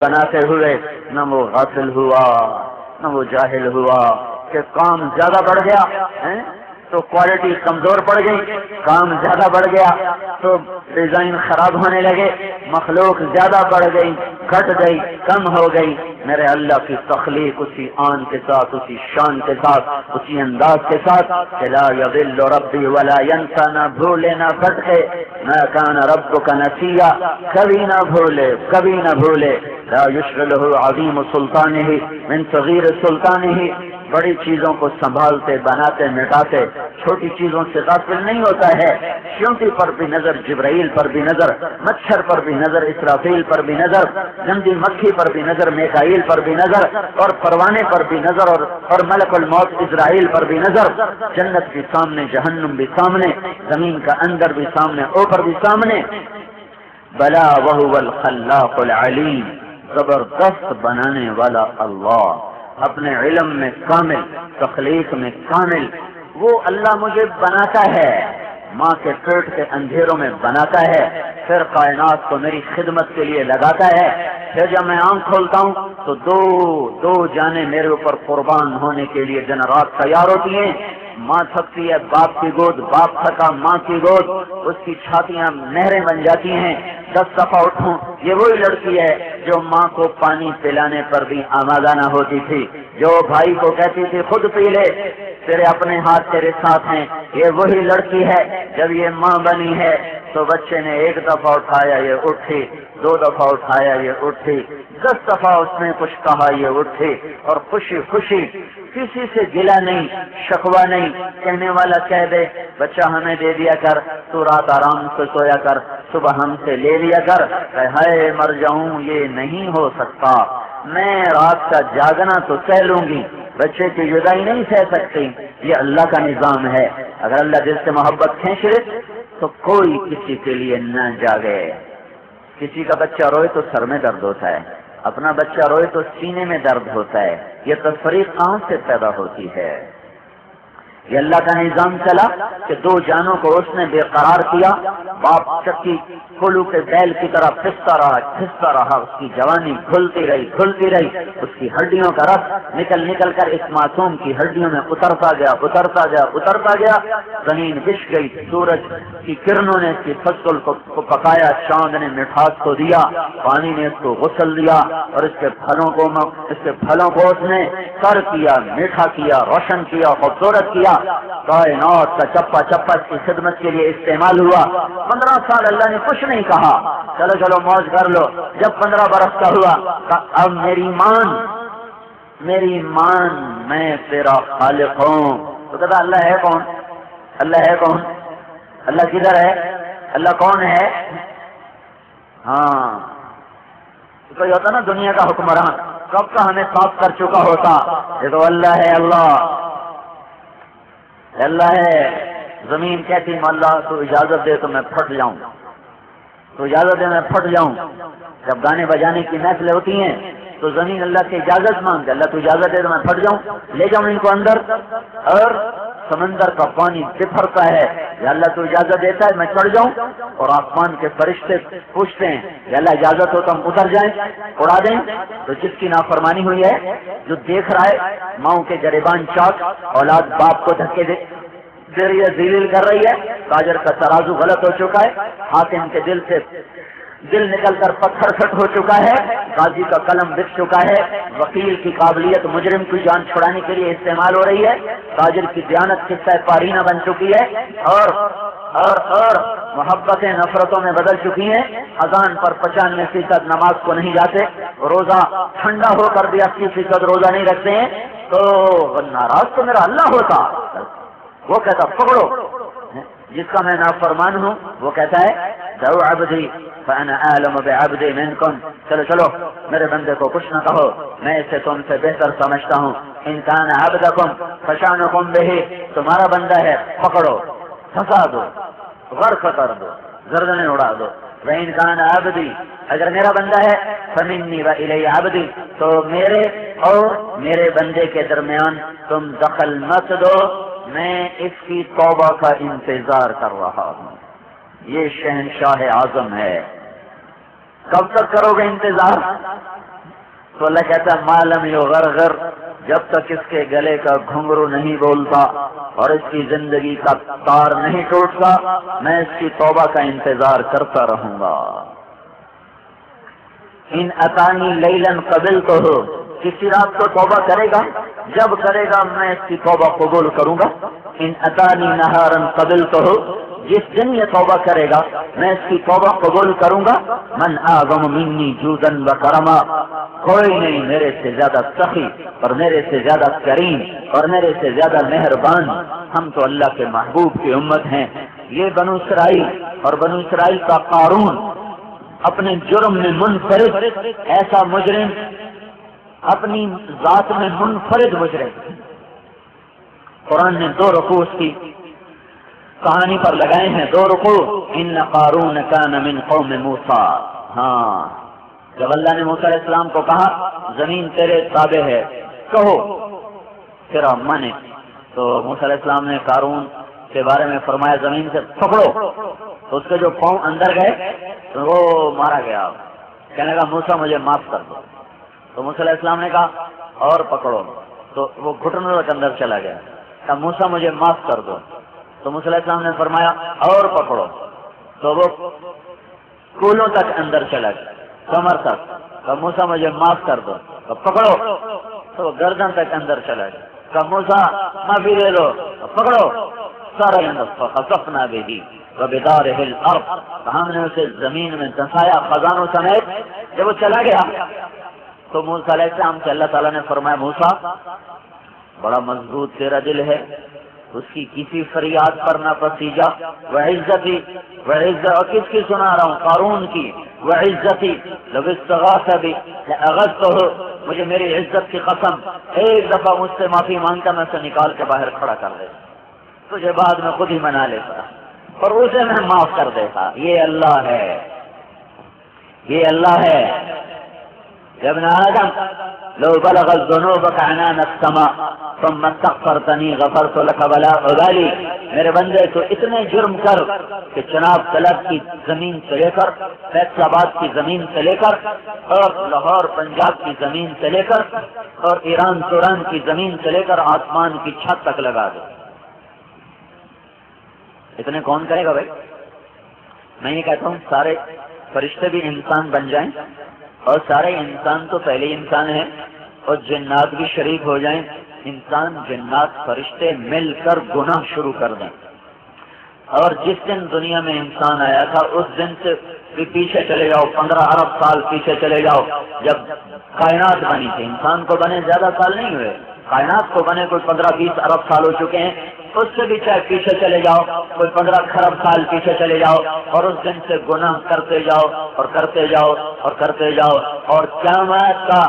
بناتے ہوئے نہ وہ غافل ہوا نہ وہ جاہل ہوا کہ کام زیادہ بڑھ گیا تو کوالٹی کمزور پڑ گئی، کام زیادہ بڑھ گیا تو ڈیزائن خراب ہونے لگے، مخلوق زیادہ بڑھ گئی، گھٹ گئی، کم ہو گئی۔ میرے اللہ کی تخلیق اسی آن کے ساتھ، اسی شان کے ساتھ، اسی انداز کے ساتھ کہ لا یضل ربی ولا ینسا، نہ بھولے نہ بھٹکے، ما کان ربک نسیا، کبھی نہ بھولے کبھی نہ بھولے۔ لا یشغلہ عظیم سلطانہ من صغیر سلطانہ، بڑی چیزوں کو سنبھالتے بناتے مٹاتے چھوٹی چیزوں سے غافل نہیں ہوتا ہے۔ چیونٹی پر بھی نظر، جبرائیل پر بھی نظر، مچھر پر بھی نظر، اسرافیل پر بھی نظر، گندی مکھی پر بھی نظر، میکائیل پر بھی نظر، اور پروانے پر بھی نظر، اور ملک الموت اسرائیل پر بھی نظر۔ جنت بھی سامنے، جہنم بھی سامنے، زمین کا اندر بھی سامنے، اوپر بھی سامنے۔ بلا وہو الخلاق العلیم، زبردست بنانے والا اللہ، اپنے علم میں کامل، تخلیق میں کامل۔ وہ اللہ مجھے بناتا ہے، ماں کے پیٹ کے اندھیروں میں بناتا ہے، پھر کائنات کو میری خدمت کے لیے لگاتا ہے۔ پھر جب میں آنکھ کھولتا ہوں تو دو جانیں میرے اوپر قربان ہونے کے لیے دن رات تیار ہوتی ہیں۔ ماں تھکتی ہے باپ کی گود، باپ تھکا ماں کی گود، اس کی چھاتیاں نہریں بن جاتی ہیں۔ 10 دفعہ اٹھوں، یہ وہی لڑکی ہے جو ماں کو پانی پلانے پر بھی آمادہ نہ ہوتی تھی، جو بھائی کو کہتی تھی خود پی لے، تیرے اپنے ہاتھ تیرے ساتھ ہیں۔ یہ وہی لڑکی ہے جب یہ ماں بنی ہے تو بچے نے 1 دفعہ اٹھایا یہ اٹھی، 2 دفعہ اٹھایا یہ اٹھی، 10 دفعہ اس نے کچھ کہا یہ اٹھی، اور خوشی خوشی، کسی سے گلا نہیں، شکوہ نہیں۔ کہنے والا کہہ دے بچہ ہمیں دے دیا کر، تو رات آرام سے سویا کر، صبح ہم سے لے لیا کر، ہائے مر جاؤں یہ نہیں ہو سکتا، میں رات کا جاگنا تو سہ لوں گی، بچے کی جدائی نہیں سہ سکتی۔ یہ اللہ کا نظام ہے۔ اگر اللہ دل سے محبت کھینچ لے تو کوئی کسی کے لیے نہ جاگے۔ کسی کا بچہ روئے تو سر میں درد ہوتا ہے، اپنا بچہ روئے تو سینے میں درد ہوتا ہے۔ یہ تفریق کہاں سے پیدا ہوتی ہے؟ یہ اللہ کا نظام چلا کہ 2 جانوں کو اس نے بے قرار کیا۔ باپ چکی کھولو کے بیل کی طرح پھستا رہا، اس کی جوانی کھلتی رہی، اس کی ہڈیوں کا رس نکل کر اس معصوم کی ہڈیوں میں اترتا گیا۔ زمین بچھ گئی، سورج کی کرنوں نے اس کی فصل کو پکایا، چاند نے مٹھاس کو دیا، پانی نے اس کو غسل دیا، اور اس کے پھلوں کو اس نے تر کیا، میٹھا کیا، روشن کیا، خوبصورت کیا۔ کائنات کا چپا اس کی خدمت کے لیے استعمال ہوا۔ 15 سال اللہ نے کچھ نہیں کہا، چلو موج کر لو۔ جب 15 برس کا ہوا، اب میری مان میں تیرا خالق ہوں۔ تو کہتا اللہ ہے کون؟ اللہ کدھر ہے؟ اللہ کون ہے؟ ہاں، کوئی ہوتا نا دنیا کا حکمران، کب کا ہمیں صاف کر چکا ہوتا۔ یہ تو اللہ ہے، اللہ ہے۔ زمین کہتی اللہ تو اجازت دے تو میں پھٹ جاؤں، میں پھٹ جاؤں۔ جب گانے بجانے کی محفلیں ہوتی ہیں تو زمین اللہ سے اجازت مانگتے، اللہ تو اجازت دے تو میں پھٹ جاؤں، لے جاؤں ان کو اندر۔ اور سمندر کا پانی بفرتا ہے، یا اللہ تو اجازت دیتا ہے میں چڑھ جاؤں، اور آسمان کے فرشتے پوچھتے ہیں یا اللہ اجازت ہو تو ہم اتر جائیں، اڑا دیں۔ تو جس کی نافرمانی ہوئی ہے، جو دیکھ رہا ہے ماؤں کے گریبان چاک، اولاد باپ کو دھکے دے رہی ہے، ذلیل کر رہی ہے، تاجر کا ترازو غلط ہو چکا ہے، حاکم کے دل سے دل نکل کر پتھر سٹ ہو چکا ہے، قاضی کا قلم بک چکا ہے، وکیل کی قابلیت مجرم کی جان چھڑانے کے لیے استعمال ہو رہی ہے، تاجر کی دیانت قصہ پارینہ بن چکی ہے، اور محبتیں نفرتوں میں بدل چکی ہیں۔ اذان پر 95% نماز کو نہیں جاتے، روزہ ٹھنڈا ہو کر بھی 80% روزہ نہیں رکھتے ہیں۔ تو ناراض تو میرا اللہ ہوتا، وہ کہتا پکڑو، جس کا میں نافرمان ہوں وہ کہتا ہے دعو عبدی فانا اعلم بعبدی منکم، چلو میرے بندے کو کچھ نہ کہو، میں اسے تم سے بہتر سمجھتا ہوں۔ ان کان عبدکم فشانکم بہ، تمہارا بندہ ہے پکڑو، پھنسا دو، غرق کر دو، گردنیں اڑا دو۔ وَإِن كَانَ عَبْدِي، اگر میرا بندہ ہے فَمِنِّي وَإِلَيَّ عَبْدِي، تو میرے اور میرے بندے کے درمیان تم دخل مت دو، میں اس کی توبہ کا انتظار کر رہا ہوں۔ یہ شہنشاہ اعظم ہے، کب تک کرو گے انتظار؟ تو اللہ کہتا ہے معلوم یغرغر، جب تک اس کے گلے کا گھنگرو نہیں بولتا اور اس کی زندگی کا تار نہیں ٹوٹتا، میں اس کی توبہ کا انتظار کرتا رہوں گا۔ ان اتانی لیلن قبلتہ، کسی رات کو توبہ کرے گا، جب کرے گا میں اس کی توبہ قبول کروں گا۔ ان اتانی نہارن قبلتہ، جس دن یہ توبہ کرے گا میں اس کی توبہ قبول کروں گا۔ من اعظم منی جودن و کرما، کوئی نہیں میرے سے زیادہ سخی اور میرے سے زیادہ کریم اور میرے سے زیادہ مہربان۔ ہم تو اللہ کے محبوب کی امت ہیں۔ یہ بنو اسرائیل اور بنو اسرائیل کا قارون اپنے جرم میں منفرد، ایسا مجرم اپنی ذات میں منفرد مجرم۔ قرآن نے 2 رکوع کی کہانی پر لگائے ہیں، 2 رکوع۔ ان قارون کان من قوم موسیٰ، ہاں جب اللہ نے موسیٰ علیہ السلام کو کہا زمین تیرے تابع ہے، کہو تیرا مانے، تو موسیٰ علیہ السلام نے قارون کے بارے میں فرمایا زمین سے پکڑو، تو اس کے جو پاؤں اندر گئے تو وہ مارا گیا۔ کہنے لگا موسیٰ مجھے معاف کر دو، تو موسیٰ علیہ السلام نے کہا اور پکڑو، تو وہ گھٹنوں تک اندر چلا گیا۔ کہا موسیٰ مجھے معاف کر دو، تو موسیٰ علیہ السلام نے فرمایا اور پکڑو، تو وہ کولوں تک اندر چلا گیا، کمر تک۔ کہا موسیٰ مجھے معاف کر دو، تو پکڑو، تو وہ گردن تک اندر چلا گیا۔ کہا موسیٰ معافی دے لو، تو پکڑو، سارا فخسفنا بہ وبدارہ الارض، ہم نے اسے زمین میں دھنسایا خزانوں سمیت۔ جب وہ چلا گیا تو موسیٰ علیہ السلام سے اللہ تعالیٰ نے فرمایا موسیٰ بڑا مضبوط تیرا دل ہے، اس کی کسی فریاد پر نہ پسیجا۔ وعزتی، وعزت، اور کس کی سنا رہا ہوں؟ قارون کی۔ وعزتی لو استغاث بی لاغثتہ، مجھے میری عزت کی قسم ایک دفعہ مجھ سے معافی مانگتا میں اسے نکال کے باہر کھڑا کر دیتا، تجھے بعد میں خود ہی منا لیتا اور اسے میں معاف کر دیتا۔ یہ اللہ ہے، یہ اللہ ہے۔ یا ابن آدم لو بلغت ذنوبك عنان السماء ثم استغفرتنی غفرت لك ولا ابالی، میرے بندے تو اتنے جرم کر کہ چناب طلب کی زمین سے لے کر فیصل آباد کی زمین سے لے کر اور لاہور پنجاب کی زمین سے لے کر اور ایران توران کی زمین سے لے کر آسمان کی چھت تک لگا دے، اتنے کون کرے گا بھائی؟ میں یہ کہتا ہوں سارے فرشتے بھی انسان بن جائیں اور سارے انسان تو پہلے انسان ہیں اور جنات بھی شریک ہو جائیں، انسان جنات فرشتے مل کر گناہ شروع کر دیں، اور جس دن دنیا میں انسان آیا تھا اس دن سے بھی پیچھے چلے جاؤ، 15 ارب سال پیچھے چلے جاؤ، جب کائنات بنی تھی، انسان کو بنے زیادہ سال نہیں ہوئے، کائنات کو بنے کوئی 15-20 ارب سال ہو چکے ہیں، اس سے بھی چاہے پیچھے چلے جاؤ، کوئی 15 کھرب سال پیچھے چلے جاؤ، اور اس دن سے گناہ کرتے جاؤ اور کرتے جاؤ اور کرتے جاؤ، اور قیامت کا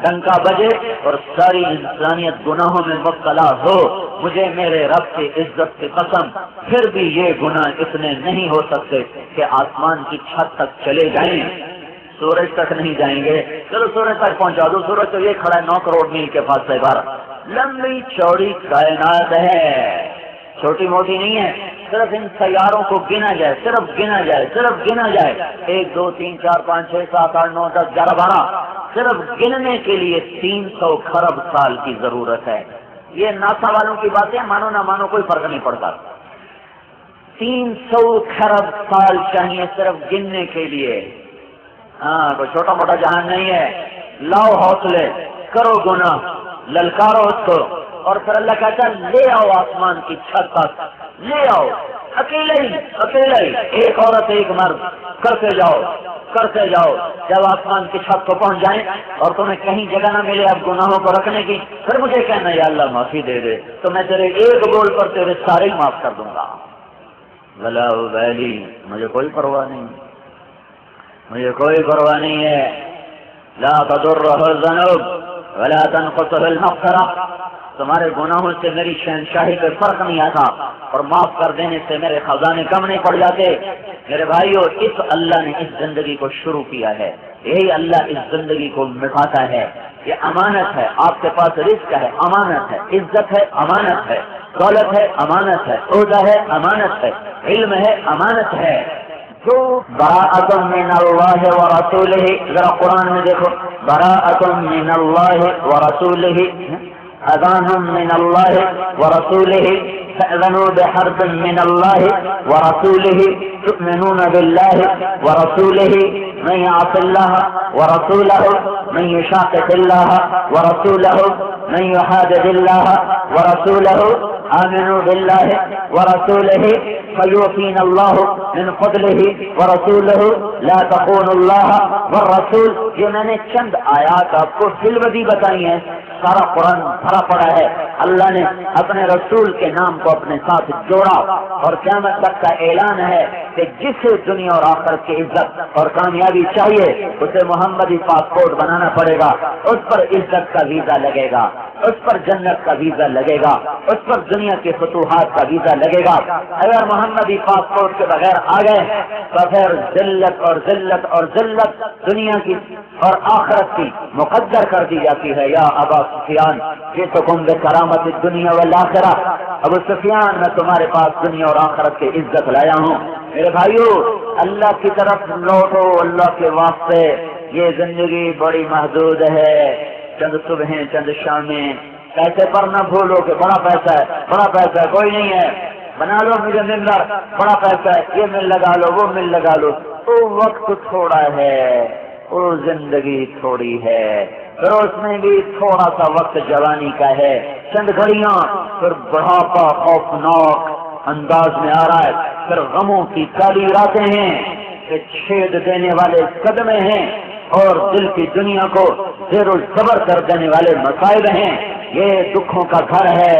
ڈنکا بجے اور ساری انسانیت گناہوں میں مبتلا ہو، مجھے میرے رب کی عزت کی قسم پھر بھی یہ گناہ اتنے نہیں ہو سکتے کہ آسمان کی چھت تک چلے جائیں، سورج تک نہیں جائیں گے۔ چلو سورج تک پہنچا دو، سورج تو یہ کھڑا ہے 9 کروڑ میل کے پاس سے باہر، لمبی چوڑی کائنات ہے، چھوٹی موٹی نہیں ہے۔ صرف ان سیاروں کو گنا جائے، صرف گنا جائے، صرف گنا جائے، 1 2 3 4 5 6 7 8 9 10 11 12، صرف گننے کے لیے 300 کھرب سال کی ضرورت ہے۔ یہ ناسا والوں کی باتیں مانو نہ مانو کوئی فرق نہیں پڑتا، 300 کھرب سال چاہیے صرف گننے کے لیے۔ ہاں کوئی چھوٹا موٹا جہان نہیں ہے۔ لاؤ حوصلے، کرو گناہ، للکارو اس کو، اور پھر اللہ کہتا ہے لے آؤ آسمان کی چھت تک، لے آؤ، اکیلے ہی ایک عورت ایک مرد، کرتے جاؤ، جب آسمان کی چھت کو پہنچ جائیں اور تمہیں کہیں جگہ نہ ملے اب گناہوں کو رکھنے کی، پھر مجھے کہنا یا اللہ معافی دے دے، تو میں تیرے ایک بول پر تیرے سارے ہی معاف کر دوں گا۔ ولا ابالی، مجھے کوئی پرواہ نہیں، مجھے کوئی پرواہ نہیں ہے۔ لا تضرہ الذنوب ولا تنقصہ المغفرہ، تمہارے گناہوں سے میری شہنشاہی پہ فرق نہیں آتا اور معاف کر دینے سے میرے خزانے کم نہیں پڑ جاتے۔ میرے بھائیو، اس اللہ نے اس زندگی کو شروع کیا ہے، یہی اللہ اس زندگی کو مٹاتا ہے۔ یہ امانت ہے، آپ کے پاس رزق ہے، امانت ہے، عزت ہے، امانت ہے، دولت ہے، امانت ہے، عہدہ ہے، امانت ہے، علم ہے، امانت ہے۔ جو براءۃ من اللہ ورسولہ، ذرا قرآن میں دیکھو، براءۃ من اللہ ورسولہ اذان من اللہ ورسولہ فأذنوا بحرب من اللہ ورسولہ تؤمنون باللہ ورسولہ من يعص اللہ ورسولہ من يشاقق اللہ ورسولہ من يحادد اللہ ورسولہ آمنوا باللہ ورسولہ فیوفین اللہ من فضلہ ورسولہ لا تخونوا اللہ والرسول. یہ میں نے چند آیات آپ کو فی الودی بتائی ہیں. سارا قرآن بھرا پڑا ہے. اللہ نے اپنے رسول کے نام کو اپنے ساتھ جوڑا اور قیامت تک کا اعلان ہے کہ جسے دنیا اور آخرت کی عزت اور کامیابی چاہیے اسے محمدی پاسپورٹ بنانا پڑے گا. اس پر عزت کا ویزا لگے گا, اس پر جنت کا ویزا لگے گا, اس پر دنیا کے فتوحات کا ویزا لگے گا. اگر محمدی پاسپورٹ کے بغیر آ گئے تو پھر ذلت اور ذلت اور ذلت دنیا کی اور آخرت کی مقدر کر دی جاتی ہے. یا ابا سفیان جئتکم بکرامت الدنیا والآخرہ, ابو سفیان میں تمہارے پاس دنیا اور آخرت کی عزت لایا ہوں. میرے بھائیو, اللہ کی طرف لوٹو, اللہ کے واسطے. یہ زندگی بڑی محدود ہے, چند صبحیں چند شامیں. پیسے پر نہ بھولو کہ بڑا پیسہ ہے, بڑا پیسہ ہے, کوئی نہیں ہے. بنا لو مجھے ممبر, بڑا پیسہ ہے, یہ مل لگا لو, وہ مل لگا لو. تو وقت تھوڑا ہے, وہ زندگی تھوڑی ہے, پھر اس میں بھی تھوڑا سا وقت جوانی کا ہے, چند گھڑیاں, پھر بڑھاپا خوفناک انداز میں آ رہا ہے, پھر غموں کی کالی راتیں ہیں, کہ چھید دینے والے صدمے ہیں اور دل کی دنیا کو زیر و زبر کر دینے والے مصائب ہیں. یہ دکھوں کا گھر ہے,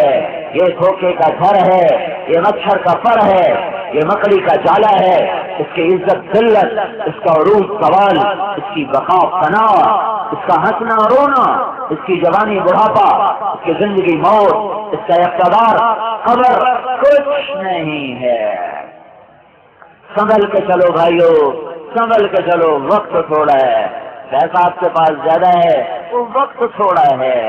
یہ دھوکے کا گھر ہے, یہ مچھر کا پر ہے, یہ مکڑی کا جالا ہے. اس کی عزت ذلت, اس کا عروج سوال, اس کی بقا فنا, اس کا ہنسنا رونا, اس کی جوانی بڑھاپا, اس کی زندگی موت, اس کا اقتدار قبر, کچھ نہیں ہے. سنبھل کے چلو بھائیو, سنبھل کے چلو. وقت تھوڑا ہے, پیسہ آپ کے پاس زیادہ ہے, وہ وقت تھوڑا ہے.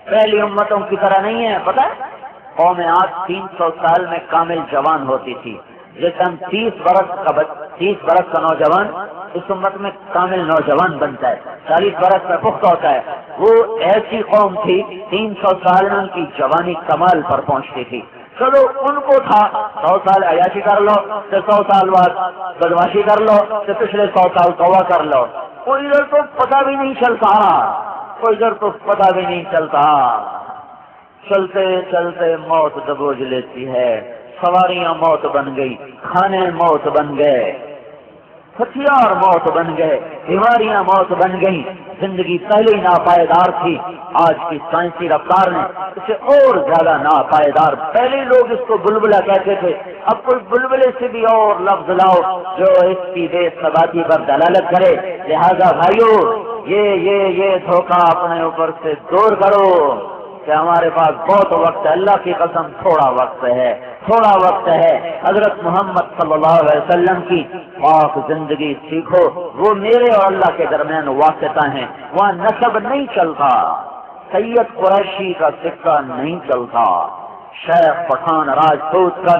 پہلی امتوں کی طرح نہیں ہے. پتہ ہے قوم آج 300 سال میں کامل جوان ہوتی تھی. جس ہم 30 برس کا نوجوان اس امت میں کامل نوجوان بنتا ہے, 40 برس کا پختہ ہوتا ہے. وہ ایسی قوم تھی 300 سال میں ان کی جوانی کمال پر پہنچتی تھی. چلو ان کو تھا 100 سال عیاشی کر لو, پھر 100 سال بعد بدماشی کر لو, پھر پچھلے 100 سال توبہ کر لو. کوئی ادھر تو پتہ بھی نہیں چلتا, کوئی ادھر تو پتہ بھی نہیں چلتا. چلتے چلتے موت دبوچ لیتی ہے. سواریاں موت بن گئی, کھانے موت بن گئے, ہتھیار موت بن گئے, بیماریاں موت بن گئی. زندگی پہلے ناپائیدار تھی, آج کی سائنسی رفتار نے اسے اور زیادہ ناپائیدار. پہلے لوگ اس کو بلبلہ کہتے تھے, اب کوئی بلبلے سے بھی اور لفظ لاؤ جو اس کی بے ثباتی پر دلالت کرے. لہذا بھائیو, یہ دھوکہ اپنے اوپر سے دور کرو کہ ہمارے پاس بہت وقت ہے. اللہ کی قسم تھوڑا وقت ہے, تھوڑا وقت ہے. حضرت محمد صلی اللہ علیہ وسلم کی پاک زندگی سیکھو. وہ میرے اور اللہ کے درمیان واسطہ ہیں. وہاں نسب نہیں چلتا, سید قریشی کا سکہ نہیں چلتا, شیخ پٹھان راجپوت کا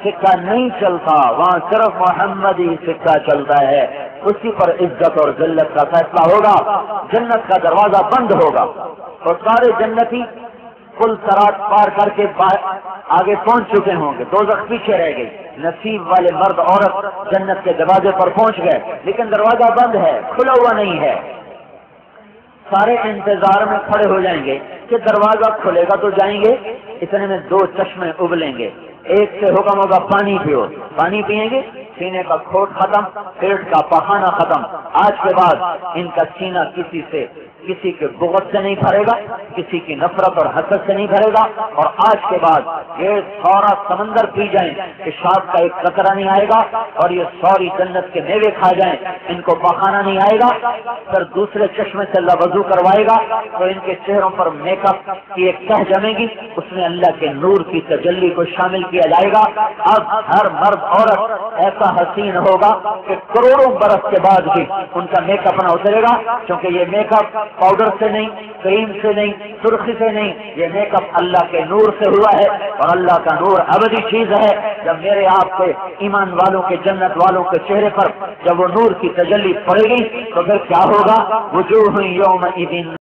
سکہ نہیں چلتا. وہاں صرف محمدی سکہ چلتا ہے. اسی پر عزت اور ذلت کا فیصلہ ہوگا. جنت کا دروازہ بند ہوگا اور سارے جنتی کل سرات پار کر کے آگے پہنچ چکے ہوں گے, دوزخ پیچھے رہ گئی. نصیب والے مرد عورت جنت کے دروازے پر پہنچ گئے, لیکن دروازہ بند ہے, کھلا ہوا نہیں ہے. سارے انتظار میں کھڑے ہو جائیں گے کہ دروازہ کھلے گا تو جائیں گے. اتنے میں 2 چشمے ابلیں گے. ایک سے حکم ہوگا پانی پیو, پانی پیئیں گے, سینے کا کھوٹ ختم, پیٹ کا پخانہ ختم. آج کے بعد ان کا سینہ کسی کے بغض سے نہیں بھرے گا, کسی کی نفرت اور حسد سے نہیں بھرے گا. اور آج کے بعد یہ سارا سمندر پی جائیں, پیشاب کا ایک قطرہ نہیں آئے گا. اور یہ ساری جنت کے میوے کھا جائیں, ان کو پخانہ نہیں آئے گا. پھر دوسرے چشمے سے اللہ وضو کروائے گا تو ان کے چہروں پر میک اپ کی ایک تہ جمے گی, اس میں اللہ کے نور کی تجلی کو شامل کیا جائے گا. اب ہر مرد عورت ایسا حسین ہوگا کہ کروڑوں برس کے بعد بھی ان کا میک اپ نہ اترے گا، کیونکہ یہ میک اپ پاؤڈر سے نہیں، کریم سے نہیں، سرخی سے نہیں، یہ میک اپ اللہ کے نور سے ہوا ہے، اور اللہ کا نور ابدی چیز ہے۔ جب میرے آپ کے ایمان والوں کے، جنت والوں کے چہرے پر جب وہ نور کی تجلی پڑے گی تو پھر کیا ہوگا؟ وجوہ یومئذ